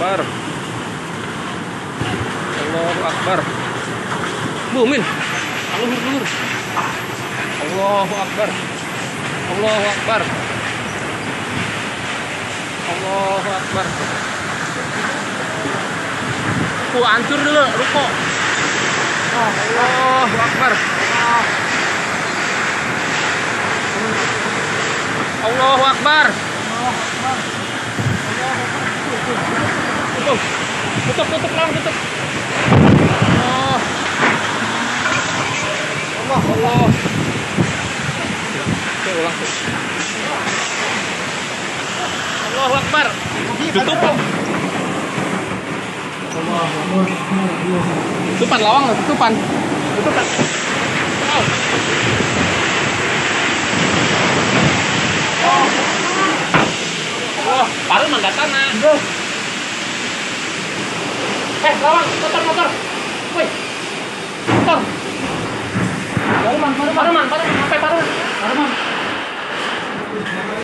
Akbar. Allahu Akbar. Bumin. Luhur. Allahu Akbar. Allahu Akbar. Allahu Akbar. Hancur dulu ruko. Allahu Akbar. Allahu Akbar. Tutup lang, tutup. Allah. Ulang. Allahu Akbar. Tutup. Tutupan lawang, tutupan. Tutupan. Oh, paru mandatana. Lawang, motor. Woi. Motor. Paruman, sampai paruman.